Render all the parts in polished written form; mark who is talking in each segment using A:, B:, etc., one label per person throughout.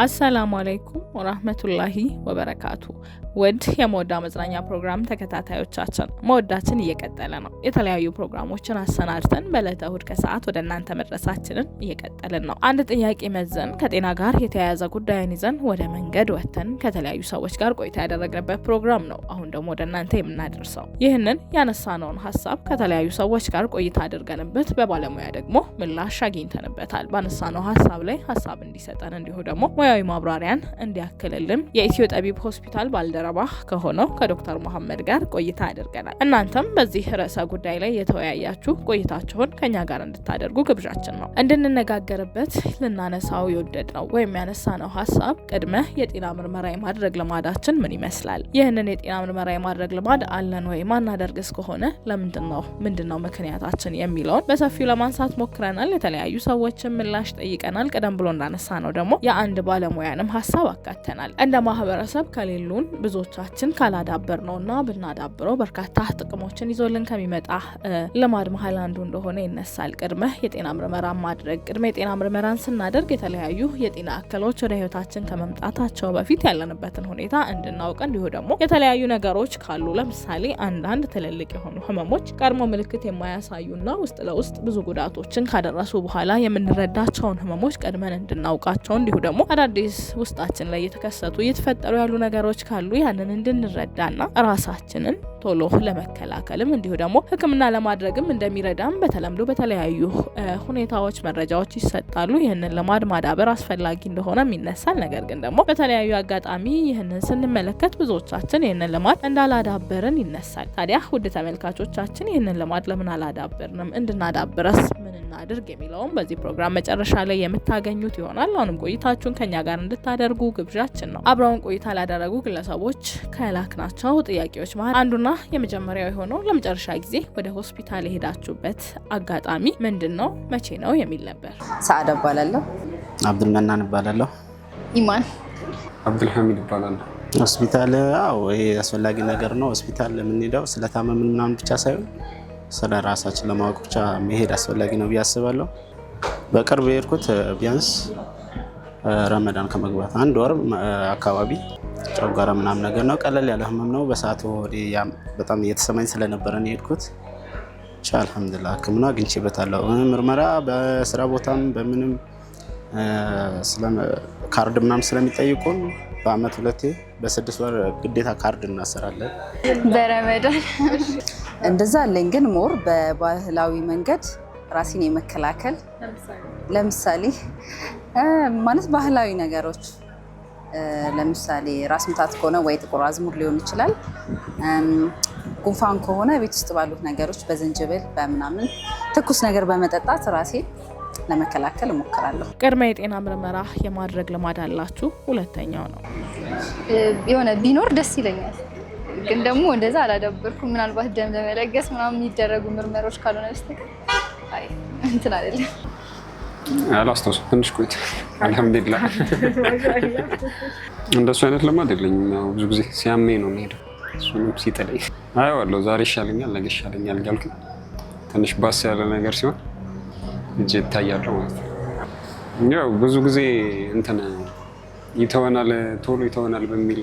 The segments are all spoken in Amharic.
A: አሰላሙ አለይኩም ወራህመቱላሂ ወበረካቱ። ወድ የሞዳ መዝናኛ ፕሮግራም ተከታታዮቻችን ሞዳችን እየቀጠለ ነው። የተለያዩ ፕሮግራሞችን አሰናድተን በዕለተ እሁድ ከሰዓት ወደ እናንተ መድረሳችንን እየቀጠልን ነው። አንድ ጥያቄ መዘን ከጤና ጋር የተያያዘ ጉዳይን ይዘን ወደ መንገድ ወተን ከተለያዩ ሰዎች ጋር ቆይታ ያደረግንበት ፕሮግራም ነው አሁን ደግሞ ወደ እናንተ የምናደርሰው። ይህንን ያነሳነውን ሀሳብ ከተለያዩ ሰዎች ጋር ቆይታ አድርገንበት በባለሙያ ደግሞ ምላሽ አግኝተንበታል። ባነሳነው ሀሳብ ላይ ሀሳብ እንዲሰጠን እንዲሁ ደግሞ ሙያዊ ማብራሪያን እንዲያክልልን የኢትዮ ጠቢብ ሆስፒታል ባልደረባ ከሆነው ከዶክተር መሐመድ ጋር ቆይታ አድርገናል። እናንተም በዚህ ርዕሰ ጉዳይ ላይ የተወያያችሁ ቆይታችሁን ከኛ ጋር እንድታደርጉ ግብዣችን ነው። እንድንነጋገርበት ልናነሳው የወደድነው ወይም ያነሳነው ሀሳብ ቅድመ የጤና ምርመራ የማድረግ ልማዳችን ምን ይመስላል? ይህንን የጤና ምርመራ የማድረግ ልማድ አለን ወይ? ማናደርግስ ከሆነ ምንድነው ምክንያታችን የሚለውን በሰፊው ለማንሳት ሞክረናል። የተለያዩ ሰዎችን ምላሽ ጠይቀናል። ቀደም ብሎ እንዳነሳ ነው ደግሞ የአንድ ባለሙያንም ሀሳብ አካተናል። እንደ ማህበረሰብ ከሌሉን ብዙዎቻችን ካላዳበር ነውና ብናዳብረው በርካታ ጥቅሞችን ይዞልን ከሚመጣ ልማድ መሀል አንዱ እንደሆነ ይነሳል። ቅድመ የጤና ምርመራ ማድረግ። ቅድመ የጤና ምርመራን ስናደርግ የተለያዩ የጤና እክሎች ወደ ህይወታችን ከመምጣታቸው በፊት ያለንበትን ሁኔታ እንድናውቅ እንዲሁ ደግሞ የተለያዩ ነገሮች ካሉ ለምሳሌ አንዳንድ ትልልቅ የሆኑ ህመሞች ቀድሞ ምልክት የማያሳዩና ውስጥ ለውስጥ ብዙ ጉዳቶችን ካደረሱ በኋላ የምንረዳቸውን ህመሞች ቀድመን እንድናውቃቸው እንዲሁ ደግሞ አዳዲስ ውስጣችን ላይ እየተፈጠሩ ያሉ ነገሮች ካሉ ያንን እንድንረዳና ራሳችንን ቶሎ ለመከላከልም እንዲሁ ደግሞ ህክምና ለማድረግም እንደሚረዳም በተለምዶ በተለያዩ ሁኔታዎች መረጃዎች ይሰጣሉ። ይህንን ልማድ ማዳበር አስፈላጊ እንደሆነም ይነሳል። ነገር ግን ደግሞ በተለያዩ አጋጣሚ ይህንን ስንመለከት ብዙዎቻችን ይህንን ልማድ እንዳላዳበርን ይነሳል። ታዲያ ውድ ተመልካቾቻችን ይህንን ልማድ ለምን አላዳበርንም? እንድናዳብረስ ምን እናድርግ የሚለውም በዚህ ፕሮግራም መጨረሻ ላይ የምታገኙት ይሆናል። አሁንም ቆይታችሁን ከኛ ጋር እንድታደርጉ ግብዣችን ነው። አብረውን ቆይታ ላደረጉ ግለሰቦች ከላክናቸው ጥያቄዎች መሀል አንዱና የመጀመሪያው የሆነው ለመጨረሻ ጊዜ ወደ ሆስፒታል የሄዳችሁበት አጋጣሚ ምንድነው? መቼ ነው የሚል ነበር።
B: ሰዓዳ እባላለሁ።
C: አብዱልመናን እባላለሁ።
B: ኢማን
D: አብዱልሐሚድ እባላለሁ።
C: ሆስፒታል ይሄ አስፈላጊ ነገር ነው። ሆስፒታል የምንሄደው ስለታመምን ምናምን ብቻ ሳይሆን ስለ ራሳችን ለማወቅ ብቻ መሄድ አስፈላጊ ነው ብዬ አስባለሁ። በቅርብ የሄድኩት ቢያንስ ረመዳን ከመግባት አንድ ወር አካባቢ ጨጓራ ምናምን ነገር ነው። ቀለል ያለ ህመም ነው። በሰዓቱ በጣም እየተሰማኝ ስለነበረ ነው የሄድኩት። አልሐምዱሊላህ ህክምና አግኝቼበታለሁ። ምርመራ በስራ ቦታም በምንም ካርድ ምናምን ስለሚጠይቁን በአመት ሁለቴ በ6 ወር ግዴታ ካርድ እናሰራለን።
B: በረመዳን እንደዛ አለኝ። ግን ሞር በባህላዊ መንገድ ራሴን የመከላከል ለምሳሌ ማለት ባህላዊ ነገሮች ለምሳሌ ራስ ምታት ከሆነ ወይ ጥቁር አዝሙድ ሊሆን ይችላል። ጉንፋን ከሆነ ቤት ውስጥ ባሉት ነገሮች በዝንጅብል በምናምን ትኩስ ነገር በመጠጣት ራሴን ለመከላከል እሞክራለሁ።
A: ቅድመ የጤና ምርመራ የማድረግ ልማድ አላችሁ? ሁለተኛው ነው
E: የሆነ ቢኖር ደስ ይለኛል፣ ግን ደግሞ እንደዛ አላዳበርኩም። ምናልባት ደም ለመለገስ ምናምን የሚደረጉ ምርመራዎች ካልሆነ በስተቀር እንትን አይደለም።
D: አላስታውስም። ትንሽ ቆይት አልሐምዱሊላህ። እንደሱ አይነት ልማድ የለኝም። ያው ብዙ ጊዜ ሲያመኝ ነው የምሄደው። እሱንም ሲጥለኝ አየዋለሁ። ዛሬ ይሻለኛል፣ ነገ ይሻለኛል እያልኩ ትንሽ ባስ ያለ ነገር ሲሆን እጄ ይታያለሁ ማለት ነው። ያው ብዙ ጊዜ እንትን ይተወናል፣ ቶሎ ይተወናል በሚል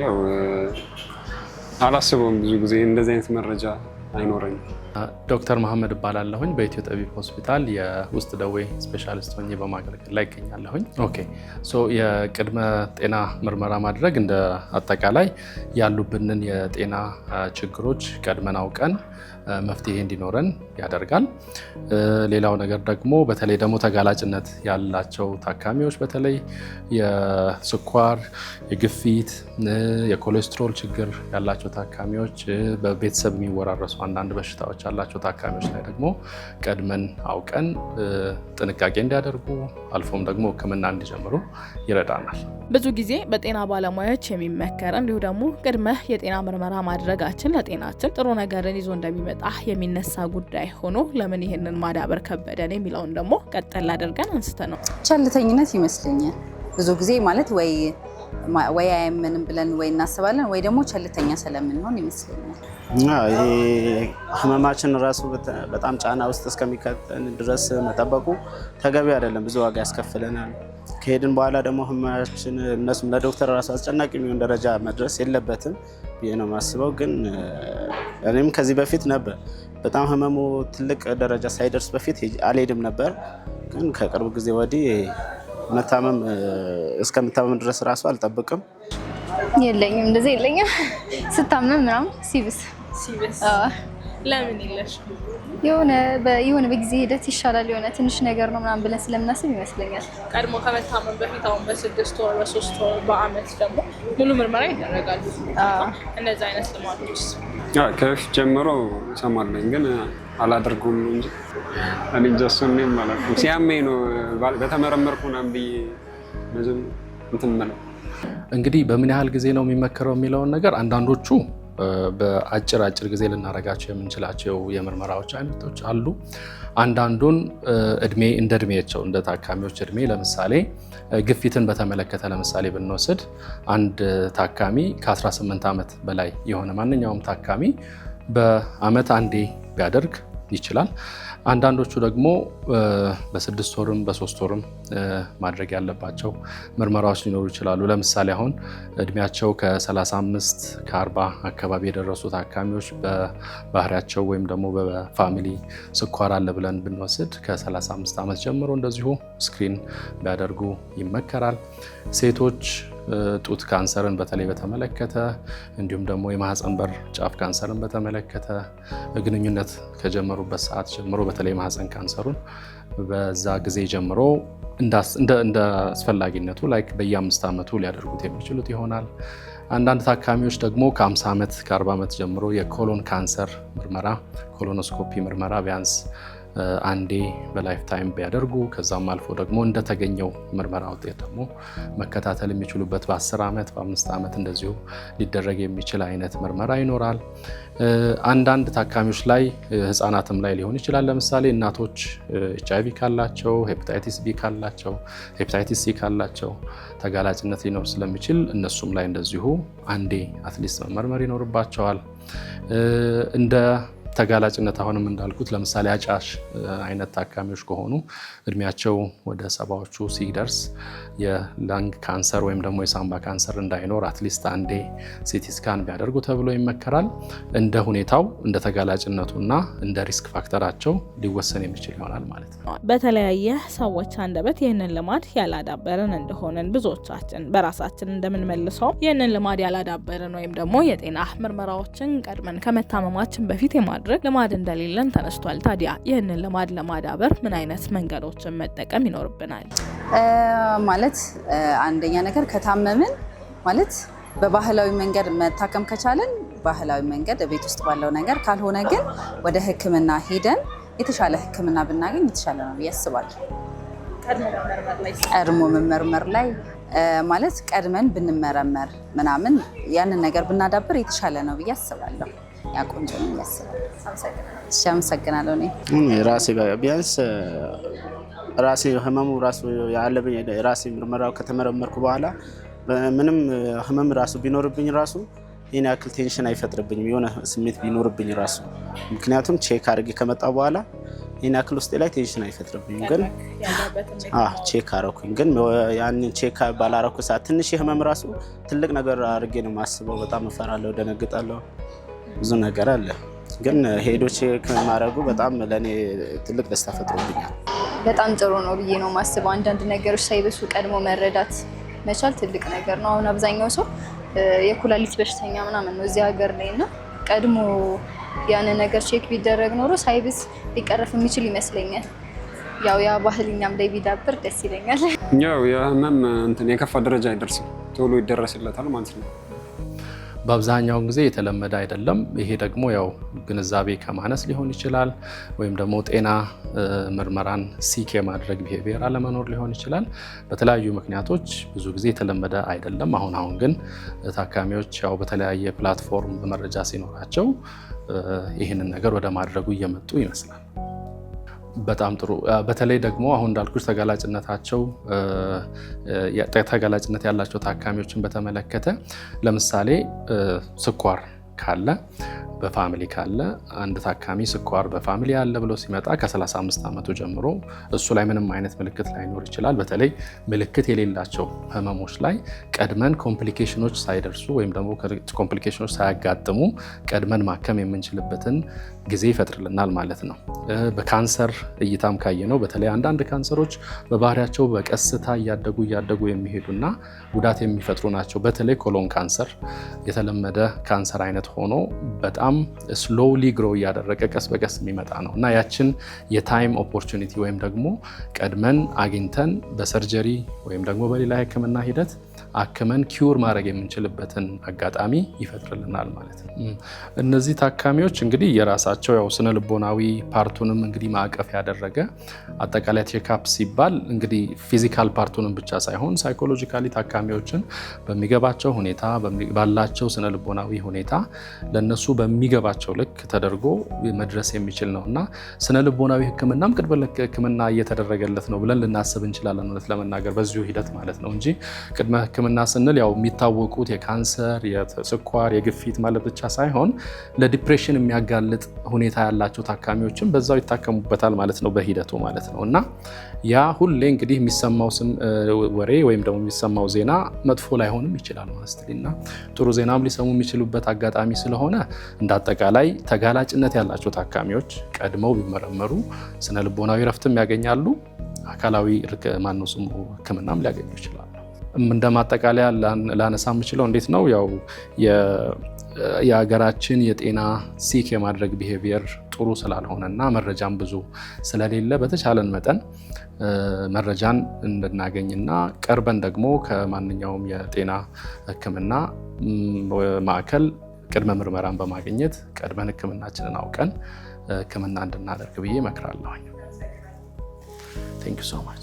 D: ያው አላስበውም። ብዙ ጊዜ እንደዚህ አይነት መረጃ አይኖረኝም።
F: ዶክተር መሐመድ እባላለሁኝ። በኢትዮ ጠቢብ ሆስፒታል የውስጥ ደዌ ስፔሻሊስት ሆኜ በማገልገል ላይ ይገኛለሁኝ። የቅድመ ጤና ምርመራ ማድረግ እንደ አጠቃላይ ያሉብንን የጤና ችግሮች ቀድመን አውቀን መፍትሄ እንዲኖረን ያደርጋል። ሌላው ነገር ደግሞ በተለይ ደግሞ ተጋላጭነት ያላቸው ታካሚዎች በተለይ የስኳር፣ የግፊት፣ የኮሌስትሮል ችግር ያላቸው ታካሚዎች፣ በቤተሰብ የሚወራረሱ አንዳንድ በሽታዎች ያላቸው ታካሚዎች ላይ ደግሞ ቀድመን አውቀን ጥንቃቄ እንዲያደርጉ አልፎም ደግሞ ሕክምና እንዲጀምሩ ይረዳናል።
A: ብዙ ጊዜ በጤና ባለሙያዎች የሚመከር እንዲሁ ደግሞ ቅድመ የጤና ምርመራ ማድረጋችን ለጤናችን ጥሩ ነገርን ይዞ እንደሚመጣ የሚነሳ ጉዳይ ሆኖ ለምን ይሄንን ማዳበር ከበደን የሚለውን ደግሞ ቀጠል አድርገን አንስተ ነው።
B: ቸልተኝነት ይመስለኛል ብዙ ጊዜ ማለት ወይ ወይ አያመንም ብለን ወይ እናስባለን ወይ ደግሞ ቸልተኛ ስለምንሆን ይመስለኛል።
C: ይሄ ህመማችን ራሱ በጣም ጫና ውስጥ እስከሚከተን ድረስ መጠበቁ ተገቢ አይደለም፣ ብዙ ዋጋ ያስከፍለናል። ከሄድን በኋላ ደግሞ ህመማችን እነሱም ለዶክተር ራሱ አስጨናቂ የሚሆን ደረጃ መድረስ የለበትም ብዬ ነው የማስበው። ግን እኔም ከዚህ በፊት ነበር በጣም ህመሙ ትልቅ ደረጃ ሳይደርስ በፊት አልሄድም ነበር። ግን ከቅርብ ጊዜ ወዲህ መታመም እስከምታመም ድረስ ራሱ አልጠብቅም።
E: የለኝም እንደዚህ የለኝም። ስታመም ምናምን ሲብስ
A: ለምን ይለሽ
E: የሆነ በጊዜ ሂደት ይሻላል የሆነ ትንሽ ነገር ነው ምናምን ብለን ስለምናስብ ይመስለኛል።
A: ቀድሞ ከመታመም በፊት አሁን በ6 ወር በ3 ወር በአመት ደግሞ ሙሉ ምርመራ ይደረጋሉ። እነዚህ አይነት ልማዶች
D: ከበፊት ጀምሮ እሰማለሁ ግን አላደርገውም እንጂ እኔ ጀሱን ነው ማለት ነው። ሲያመኝ ነው በተመረመርኩ ምናምን ብዬ እንትን ማለት
F: እንግዲህ በምን ያህል ጊዜ ነው የሚመከረው የሚለውን ነገር አንዳንዶቹ በአጭር ጊዜ ልናረጋቸው የምንችላቸው የምርመራዎች አይነቶች አሉ። አንዳንዱን እድሜ እንደ እድሜያቸው እንደ ታካሚዎች እድሜ ለምሳሌ ግፊትን በተመለከተ ለምሳሌ ብንወስድ አንድ ታካሚ ከ18 ዓመት በላይ የሆነ ማንኛውም ታካሚ በአመት አንዴ ቢያደርግ ይችላል። አንዳንዶቹ ደግሞ በ6 ወርም በ3 ወርም ማድረግ ያለባቸው ምርመራዎች ሊኖሩ ይችላሉ። ለምሳሌ አሁን እድሜያቸው ከ35 ከ40 አካባቢ የደረሱ ታካሚዎች በባህሪያቸው ወይም ደግሞ በፋሚሊ ስኳር አለ ብለን ብንወስድ ከ35 ዓመት ጀምሮ እንደዚሁ ስክሪን ቢያደርጉ ይመከራል። ሴቶች ጡት ካንሰርን በተለይ በተመለከተ እንዲሁም ደግሞ የማህፀን በር ጫፍ ካንሰርን በተመለከተ ግንኙነት ከጀመሩበት ሰዓት ጀምሮ በተለይ ማህፀን ካንሰሩን በዛ ጊዜ ጀምሮ እንደ አስፈላጊነቱ ላይክ በየ5 ዓመቱ ሊያደርጉት የሚችሉት ይሆናል። አንዳንድ ታካሚዎች ደግሞ ከ50 ዓመት ከ40 ዓመት ጀምሮ የኮሎን ካንሰር ምርመራ ኮሎኖስኮፒ ምርመራ ቢያንስ አንዴ በላይፍ ታይም ቢያደርጉ ከዛም አልፎ ደግሞ እንደተገኘው ምርመራ ውጤት ደግሞ መከታተል የሚችሉበት በ10 ዓመት በ5 ዓመት እንደዚሁ ሊደረግ የሚችል አይነት ምርመራ ይኖራል። አንዳንድ ታካሚዎች ላይ ህፃናትም ላይ ሊሆን ይችላል። ለምሳሌ እናቶች HIV ካላቸው፣ ሄፓታይቲስ ቢ ካላቸው፣ ሄፓታይቲስ ሲ ካላቸው ተጋላጭነት ሊኖር ስለሚችል እነሱም ላይ እንደዚሁ አንዴ አትሊስት መመርመር ይኖርባቸዋል። እንደ ተጋላጭነት አሁንም እንዳልኩት ለምሳሌ አጫሽ አይነት ታካሚዎች ከሆኑ እድሜያቸው ወደ 70ዎቹ ሲደርስ የላንግ ካንሰር ወይም ደግሞ የሳምባ ካንሰር እንዳይኖር አትሊስት አንዴ ሲቲ ስካን ቢያደርጉ ተብሎ ይመከራል። እንደ ሁኔታው እንደ ተጋላጭነቱና እንደ ሪስክ ፋክተራቸው ሊወሰን የሚችል ይሆናል ማለት ነው።
A: በተለያየ ሰዎች አንደበት ይህንን ልማድ ያላዳበርን እንደሆነን ብዙዎቻችን በራሳችን እንደምንመልሰው ይህንን ልማድ ያላዳበርን ወይም ደግሞ የጤና ምርመራዎችን ቀድመን ከመታመማችን በፊት የማድረግ ልማድ እንደሌለን ተነስቷል። ታዲያ ይህንን ልማድ ለማዳበር ምን አይነት መንገዶችን መጠቀም ይኖርብናል?
B: ማለት አንደኛ ነገር ከታመምን ማለት በባህላዊ መንገድ መታከም ከቻለን ባህላዊ መንገድ ቤት ውስጥ ባለው ነገር፣ ካልሆነ ግን ወደ ሕክምና ሄደን የተሻለ ሕክምና ብናገኝ የተሻለ ነው ብዬ አስባለሁ። ቀድሞ መመርመር ላይ ማለት ቀድመን ብንመረመር ምናምን ያንን ነገር ብናዳብር የተሻለ ነው ብዬ አስባለሁ። ያ ቆንጆ ነው ያስባል። አመሰግናለሁ። እኔ
C: ራሴ ቢያንስ ራሴ ህመሙ ራሱ ያለብኝ ራሴ ምርመራው ከተመረመርኩ በኋላ ምንም ህመም ራሱ ቢኖርብኝ ራሱ ይሄን ያክል ቴንሽን አይፈጥርብኝም የሆነ ስሜት ቢኖርብኝ ራሱ። ምክንያቱም ቼክ አድርጌ ከመጣሁ በኋላ ይሄን ያክል ውስጤ ላይ ቴንሽን አይፈጥርብኝም። ግን ቼክ አረኩኝ። ግን ያንን ቼክ ባላረኩ ሰዓት ትንሽ ህመም ራሱ ትልቅ ነገር አድርጌ ነው የማስበው። በጣም እፈራለሁ፣ ደነግጣለሁ፣ ብዙ ነገር አለ። ግን ሄዶ ቼክ ማድረጉ በጣም ለእኔ ትልቅ ደስታ ፈጥሮብኛል።
E: በጣም ጥሩ ነው ብዬ ነው የማስበው። አንዳንድ ነገሮች ሳይበሱ ቀድሞ መረዳት መቻል ትልቅ ነገር ነው። አሁን አብዛኛው ሰው የኩላሊት በሽተኛ ምናምን ነው እዚህ ሀገር ላይ እና ቀድሞ ያንን ነገር ቼክ ቢደረግ ኖሮ ሳይብስ ሊቀረፍ የሚችል ይመስለኛል። ያው ያ ባህልኛም ላይ ቢዳብር ደስ ይለኛል።
D: ያው የህመም እንትን የከፋ ደረጃ አይደርስም፣ ቶሎ ይደረስለታል ማለት ነው።
F: በአብዛኛው ጊዜ የተለመደ አይደለም። ይሄ ደግሞ ያው ግንዛቤ ከማነስ ሊሆን ይችላል፣ ወይም ደግሞ ጤና ምርመራን ሲክ የማድረግ ቢሄቪየር አለመኖር ሊሆን ይችላል። በተለያዩ ምክንያቶች ብዙ ጊዜ የተለመደ አይደለም። አሁን ግን ታካሚዎች ያው በተለያየ ፕላትፎርም መረጃ ሲኖራቸው ይህንን ነገር ወደ ማድረጉ እየመጡ ይመስላል። በጣም ጥሩ። በተለይ ደግሞ አሁን እንዳልኩሽ ተጋላጭነት ያላቸው ታካሚዎችን በተመለከተ ለምሳሌ ስኳር ካለ በፋሚሊ ካለ አንድ ታካሚ ስኳር በፋሚሊ ያለ ብሎ ሲመጣ ከ35 ዓመቱ ጀምሮ እሱ ላይ ምንም አይነት ምልክት ላይኖር ይችላል። በተለይ ምልክት የሌላቸው ህመሞች ላይ ቀድመን ኮምፕሊኬሽኖች ሳይደርሱ ወይም ደግሞ ኮምፕሊኬሽኖች ሳያጋጥሙ ቀድመን ማከም የምንችልበትን ጊዜ ይፈጥርልናል ማለት ነው። በካንሰር እይታም ካየነው በተለይ አንዳንድ ካንሰሮች በባህሪያቸው በቀስታ እያደጉ የሚሄዱና ጉዳት የሚፈጥሩ ናቸው። በተለይ ኮሎን ካንሰር የተለመደ ካንሰር አይነት ሆኖ በጣም ስሎውሊ ግሮ እያደረገ ቀስ በቀስ የሚመጣ ነው እና ያችን የታይም ኦፖርቹኒቲ ወይም ደግሞ ቀድመን አግኝተን በሰርጀሪ ወይም ደግሞ በሌላ ህክምና ሂደት አክመን ኪውር ማድረግ የምንችልበትን አጋጣሚ ይፈጥርልናል ማለት ነው። እነዚህ ታካሚዎች እንግዲህ የራሳቸው ያው ስነ ልቦናዊ ፓርቱንም እንግዲህ ማዕቀፍ ያደረገ አጠቃላይ ቼክአፕ ሲባል እንግዲህ ፊዚካል ፓርቱንም ብቻ ሳይሆን ሳይኮሎጂካሊ ታካሚዎችን በሚገባቸው ሁኔታ ባላቸው ስነ ልቦናዊ ሁኔታ ለነሱ በሚገባቸው ልክ ተደርጎ መድረስ የሚችል ነው እና ስነ ልቦናዊ ህክምናም ቅድመ ህክምና እየተደረገለት ነው ብለን ልናስብ እንችላለን እውነት ለመናገር በዚሁ ሂደት ማለት ነው እንጂ ቅድመ ህክምና ስንል ያው የሚታወቁት የካንሰር፣ የስኳር፣ የግፊት ማለት ብቻ ሳይሆን ለዲፕሬሽን የሚያጋልጥ ሁኔታ ያላቸው ታካሚዎችን በዛው ይታከሙበታል ማለት ነው በሂደቱ ማለት ነው እና ያ ሁሌ እንግዲህ የሚሰማው ወሬ ወይም ደግሞ የሚሰማው ዜና መጥፎ ላይሆንም ይችላል ማለት እና ጥሩ ዜናም ሊሰሙ የሚችሉበት አጋጣሚ ስለሆነ እንዳጠቃላይ ተጋላጭነት ያላቸው ታካሚዎች ቀድመው ቢመረመሩ ስነ ልቦናዊ ረፍትም ያገኛሉ፣ አካላዊ ህክምናም ሊያገኙ ይችላሉ። እንደማጠቃለያ ላነሳ የምችለው እንዴት ነው ያው የሀገራችን የጤና ሲክ የማድረግ ቢሄቪየር ጥሩ ስላልሆነና መረጃም ብዙ ስለሌለ በተቻለን መጠን መረጃን እንድናገኝና ቀርበን ደግሞ ከማንኛውም የጤና ህክምና ማዕከል ቅድመ ምርመራን በማግኘት ቀድመን ህክምናችንን አውቀን ህክምና እንድናደርግ ብዬ እመክራለሁ። Thank you so much.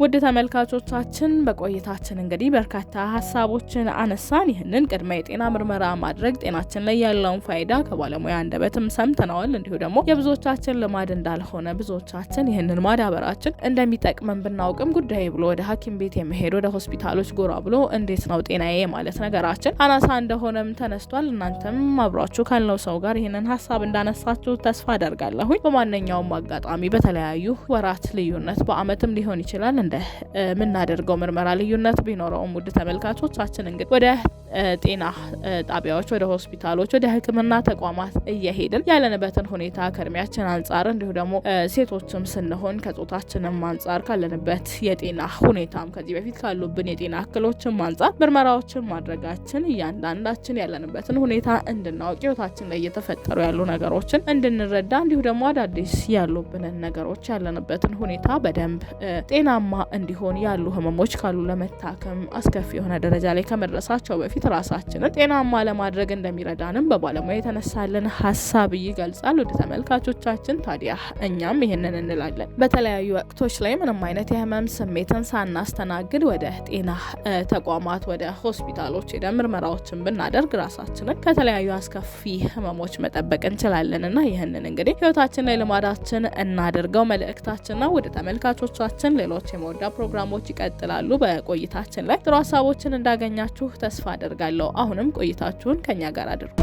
A: ውድ ተመልካቾቻችን በቆይታችን እንግዲህ በርካታ ሀሳቦችን አነሳን። ይህንን ቅድመ የጤና ምርመራ ማድረግ ጤናችን ላይ ያለውን ፋይዳ ከባለሙያ አንደበትም ሰምተናል። እንዲሁ ደግሞ የብዙዎቻችን ልማድ እንዳልሆነ ብዙዎቻችን ይህንን ማዳበራችን እንደሚጠቅመን ብናውቅም ጉዳይ ብሎ ወደ ሐኪም ቤት የመሄድ ወደ ሆስፒታሎች ጎራ ብሎ እንዴት ነው ጤናዬ ማለት ነገራችን አናሳ እንደሆነም ተነስቷል። እናንተም አብራችሁ ካለው ሰው ጋር ይህንን ሀሳብ እንዳነሳችሁ ተስፋ አደርጋለሁ። በማንኛውም አጋጣሚ በተለያዩ ወራት ልዩነት በአመትም ሊሆን ይችላል እንደ ምናደርገው ምርመራ ልዩነት ቢኖረውም ውድ ተመልካቾቻችን እንግዲህ ወደ ጤና ጣቢያዎች፣ ወደ ሆስፒታሎች፣ ወደ ህክምና ተቋማት እየሄድን ያለንበትን ሁኔታ ከእድሜያችን አንጻር እንዲሁ ደግሞ ሴቶችም ስንሆን ከጾታችንም አንጻር ካለንበት የጤና ሁኔታም ከዚህ በፊት ካሉብን የጤና እክሎችም አንጻር ምርመራዎችን ማድረጋችን እያንዳንዳችን ያለንበትን ሁኔታ እንድናውቅ ህይወታችን ላይ እየተፈጠሩ ያሉ ነገሮችን እንድንረዳ እንዲሁ ደግሞ አዳዲስ ያሉብንን ነገሮች ያለንበትን ሁኔታ በደንብ ጤናማ እንዲሆን ያሉ ህመሞች ካሉ ለመታከም አስከፊ የሆነ ደረጃ ላይ ከመድረሳቸው በፊት ራሳችንን ጤናማ ለማድረግ እንደሚረዳንም በባለሙያ የተነሳልን ሀሳብ ይገልጻል። ወደ ተመልካቾቻችን ታዲያ እኛም ይሄንን እንላለን። በተለያዩ ወቅቶች ላይ ምንም አይነት የህመም ስሜትን ሳናስተናግድ ወደ ጤና ተቋማት ወደ ሆስፒታሎች ሄደን ምርመራዎችን ብናደርግ ራሳችንን ከተለያዩ አስከፊ ህመሞች መጠበቅ እንችላለንና ይህንን እንግዲህ ህይወታችን ላይ ልማዳችን እናደርገው መልእክታችን ነው። ወደ ተመልካቾቻችን ሌሎች የመወዳ ፕሮግራሞች ይቀጥላሉ። በቆይታችን ላይ ጥሩ ሀሳቦችን እንዳገኛችሁ ተስፋ አደርጋለሁ። አሁንም ቆይታችሁን ከኛ ጋር አድርጉ።